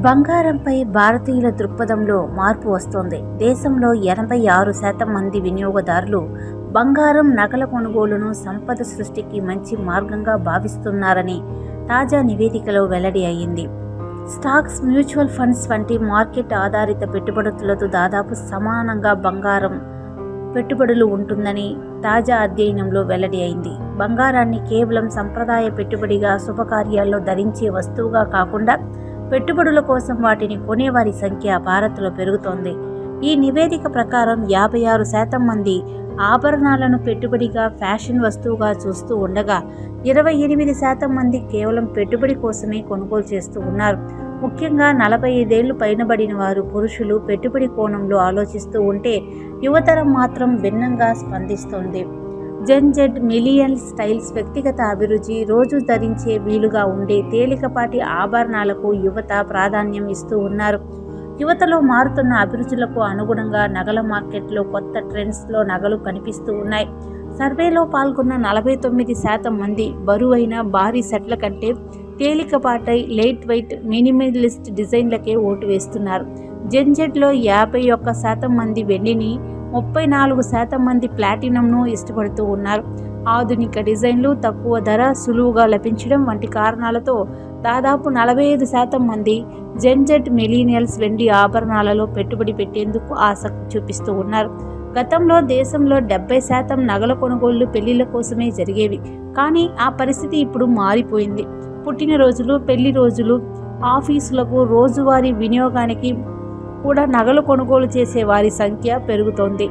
బంగారంపై భారతీయుల దృక్పథంలో మార్పు వస్తోంది. దేశంలో 86% మంది వినియోగదారులు బంగారం నగల కొనుగోలును సంపద సృష్టికి మంచి మార్గంగా భావిస్తున్నారని తాజా నివేదికలో వెల్లడి అయింది. స్టాక్స్, మ్యూచువల్ ఫండ్స్ వంటి మార్కెట్ ఆధారిత పెట్టుబడులతో దాదాపు సమానంగా బంగారం పెట్టుబడులు ఉంటుందని తాజా అధ్యయనంలో వెల్లడి అయింది. బంగారాన్ని కేవలం సంప్రదాయ పెట్టుబడిగా, శుభకార్యాల్లో ధరించే వస్తువుగా కాకుండా పెట్టుబడుల కోసం వాటిని కొనేవారి సంఖ్య భారత్లో పెరుగుతోంది. ఈ నివేదిక ప్రకారం 56% మంది ఆభరణాలను పెట్టుబడిగా, ఫ్యాషన్ వస్తువుగా చూస్తూ ఉండగా 28% మంది కేవలం పెట్టుబడి కోసమే కొనుగోలు చేస్తూ ఉన్నారు. ముఖ్యంగా 45 ఏళ్లు పైనబడిన వారు, పురుషులు పెట్టుబడి కోణంలో ఆలోచిస్తూ ఉంటే, యువతరం మాత్రం భిన్నంగా స్పందిస్తోంది. జెన్ జెడ్ మిలియన్ స్టైల్స్ వ్యక్తిగత అభిరుచి, రోజు ధరించే వీలుగా ఉండే తేలికపాటి ఆభరణాలకు యువత ప్రాధాన్యం ఇస్తూ ఉన్నారు. యువతలో మారుతున్న అభిరుచులకు అనుగుణంగా నగల మార్కెట్లో కొత్త ట్రెండ్స్లో నగలు కనిపిస్తూ ఉన్నాయి. సర్వేలో పాల్గొన్న 49% మంది బరువైన భారీ సెట్ల కంటే తేలికపాటి, లైట్ వెయిట్, మినిమలిస్ట్ డిజైన్లకే ఓటు వేస్తున్నారు. జెన్ జెడ్లో 51% మంది వెండిని, 34% మంది ప్లాటినంను ఇష్టపడుతూ ఉన్నారు. ఆధునిక డిజైన్లు, తక్కువ ధర, సులువుగా లభించడం వంటి కారణాలతో దాదాపు 45% మంది జెన్ జెడ్ మిలీనియల్స్ వెండి ఆభరణాలలో పెట్టుబడి పెట్టేందుకు ఆసక్తి చూపిస్తూ ఉన్నారు. గతంలో దేశంలో 70% నగల కొనుగోళ్లు పెళ్లిళ్ల కోసమే జరిగేవి. కానీ ఆ పరిస్థితి ఇప్పుడు మారిపోయింది. పుట్టినరోజులు, పెళ్లి రోజులు, ఆఫీసులకు, రోజువారీ వినియోగానికి కూడా నగలు కొనుగోలు చేసే వారి సంఖ్య పెరుగుతోంది.